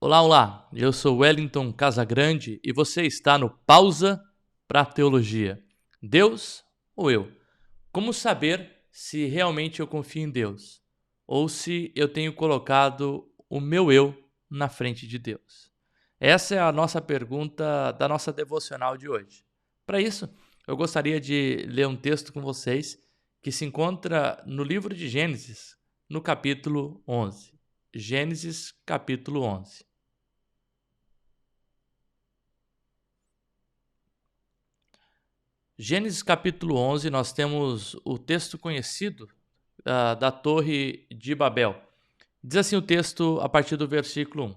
Olá, olá! Eu sou Wellington Casagrande e você está no Pausa para Teologia. Deus ou eu? Como saber se realmente eu confio em Deus? Ou se eu tenho colocado o meu eu na frente de Deus? Essa é a nossa pergunta da nossa devocional de hoje. Para isso, eu gostaria de ler um texto com vocês que se encontra no livro de Gênesis, no capítulo 11. Gênesis, capítulo 11. Gênesis capítulo 11, nós temos o texto conhecido da Torre de Babel. Diz assim o texto a partir do versículo 1.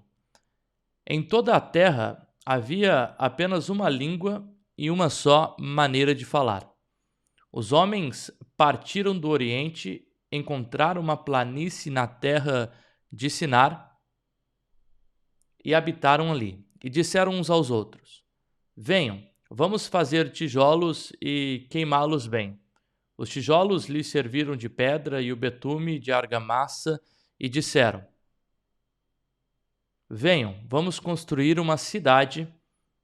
Em toda a terra havia apenas uma língua e uma só maneira de falar. Os homens partiram do Oriente, encontraram uma planície na terra de Sinar e habitaram ali. E disseram uns aos outros: Venham, vamos fazer tijolos e queimá-los bem. Os tijolos lhes serviram de pedra e o betume de argamassa e disseram: Venham, vamos construir uma cidade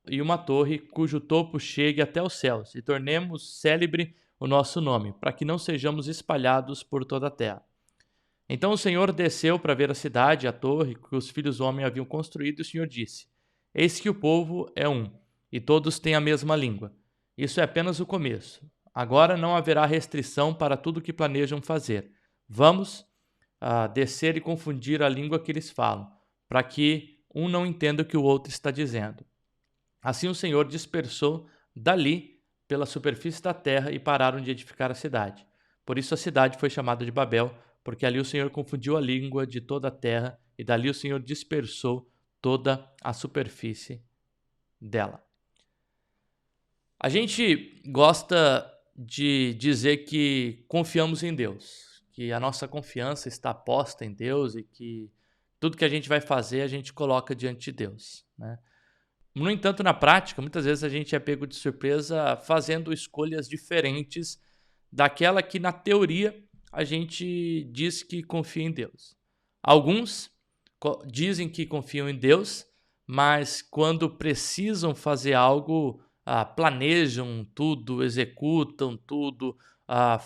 e uma torre cujo topo chegue até os céus e tornemos célebre o nosso nome, para que não sejamos espalhados por toda a terra. Então o Senhor desceu para ver a cidade e a torre que os filhos do homem haviam construído, e o Senhor disse: Eis que o povo é um, e todos têm a mesma língua. Isso é apenas o começo. Agora não haverá restrição para tudo o que planejam fazer. Vamos descer e confundir a língua que eles falam, para que um não entenda o que o outro está dizendo. Assim o Senhor dispersou dali pela superfície da terra e pararam de edificar a cidade. Por isso a cidade foi chamada de Babel, porque ali o Senhor confundiu a língua de toda a terra e dali o Senhor dispersou toda a superfície dela. A gente gosta de dizer que confiamos em Deus, que a nossa confiança está posta em Deus e que tudo que a gente vai fazer a gente coloca diante de Deus, né? No entanto, na prática, muitas vezes a gente é pego de surpresa fazendo escolhas diferentes daquela que, na teoria, a gente diz que confia em Deus. Alguns dizem que confiam em Deus, mas quando precisam fazer algo, planejam tudo, executam tudo,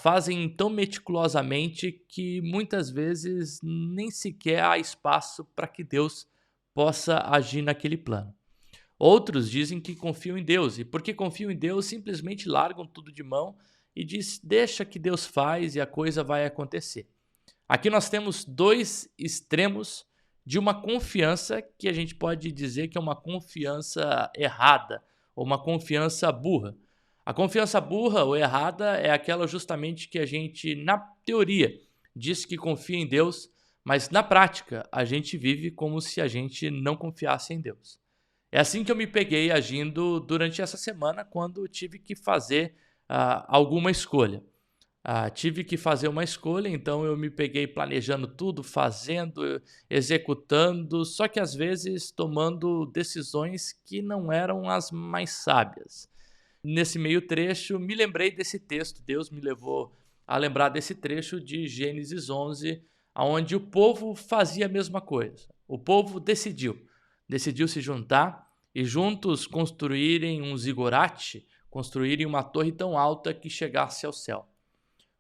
fazem tão meticulosamente que muitas vezes nem sequer há espaço para que Deus possa agir naquele plano. Outros dizem que confiam em Deus e, porque confiam em Deus, simplesmente largam tudo de mão e diz: deixa que Deus faz e a coisa vai acontecer. Aqui nós temos dois extremos de uma confiança que a gente pode dizer que é uma confiança errada ou uma confiança burra. A confiança burra ou errada é aquela justamente que a gente, na teoria, diz que confia em Deus, mas na prática a gente vive como se a gente não confiasse em Deus. É assim que eu me peguei agindo durante essa semana, quando tive que fazer alguma escolha. Tive que fazer uma escolha, então eu me peguei planejando tudo, fazendo, executando, só que às vezes tomando decisões que não eram as mais sábias. Nesse meio trecho, me lembrei desse texto, Deus me levou a lembrar desse trecho de Gênesis 11, onde o povo fazia a mesma coisa. O povo decidiu se juntar e juntos construírem um zigurate, construírem uma torre tão alta que chegasse ao céu.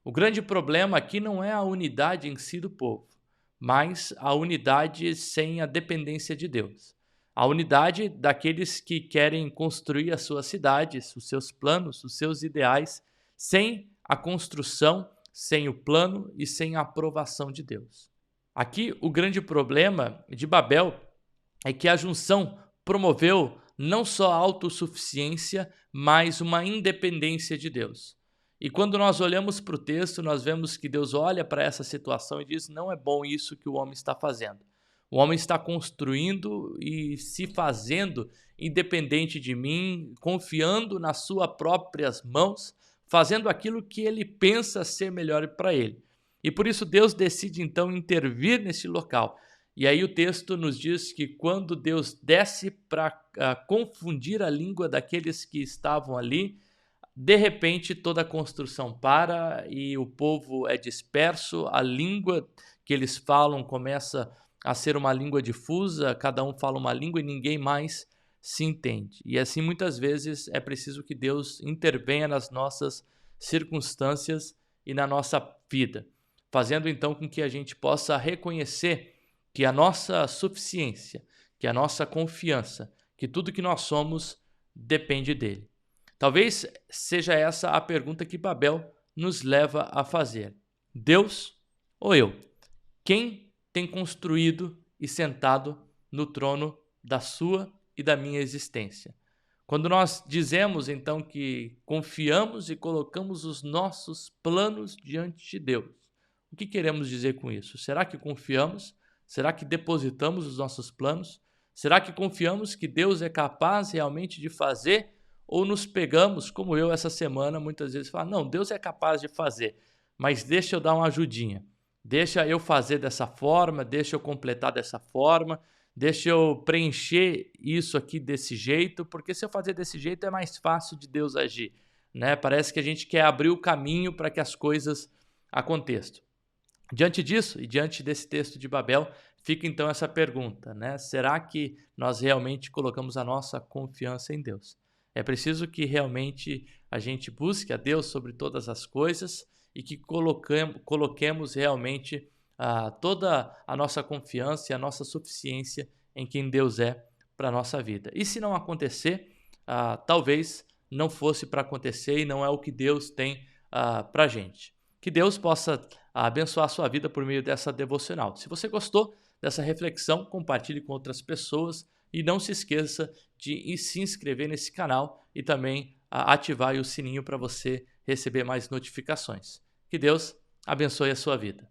O grande problema aqui não é a unidade em si do povo, mas a unidade sem a dependência de Deus. A unidade daqueles que querem construir as suas cidades, os seus planos, os seus ideais, sem a construção, sem o plano e sem a aprovação de Deus. Aqui o grande problema de Babel é que a junção promoveu não só a autossuficiência, mas uma independência de Deus. E quando nós olhamos para o texto, nós vemos que Deus olha para essa situação e diz: não é bom isso que o homem está fazendo. O homem está construindo e se fazendo independente de mim, confiando nas suas próprias mãos, fazendo aquilo que ele pensa ser melhor para ele. E por isso Deus decide então intervir nesse local. E aí o texto nos diz que quando Deus desce para confundir a língua daqueles que estavam ali, de repente toda a construção para e o povo é disperso, a língua que eles falam começa a ser uma língua difusa, cada um fala uma língua e ninguém mais se entende. E assim muitas vezes é preciso que Deus intervenha nas nossas circunstâncias e na nossa vida, fazendo então com que a gente possa reconhecer que a nossa suficiência, que a nossa confiança, que tudo que nós somos depende dele. Talvez seja essa a pergunta que Babel nos leva a fazer: Deus ou eu? Quem tem construído e sentado no trono da sua e da minha existência? Quando nós dizemos então que confiamos e colocamos os nossos planos diante de Deus, o que queremos dizer com isso? Será que confiamos? Será que depositamos os nossos planos? Será que confiamos que Deus é capaz realmente de fazer? Ou nos pegamos, como eu essa semana, muitas vezes falo, não, Deus é capaz de fazer, mas deixa eu dar uma ajudinha. Deixa eu fazer dessa forma, deixa eu completar dessa forma, deixa eu preencher isso aqui desse jeito, porque se eu fazer desse jeito é mais fácil de Deus agir, né? Parece que a gente quer abrir o caminho para que as coisas aconteçam. Diante disso e diante desse texto de Babel, fica então essa pergunta, né? Será que nós realmente colocamos a nossa confiança em Deus? É preciso que realmente a gente busque a Deus sobre todas as coisas e que coloquemos realmente toda a nossa confiança e a nossa suficiência em quem Deus é para a nossa vida. E se não acontecer, talvez não fosse para acontecer e não é o que Deus tem para a gente. Que Deus possa abençoar a sua vida por meio dessa devocional. Se você gostou dessa reflexão, compartilhe com outras pessoas e não se esqueça de se inscrever nesse canal e também ativar o sininho para você receber mais notificações. Que Deus abençoe a sua vida.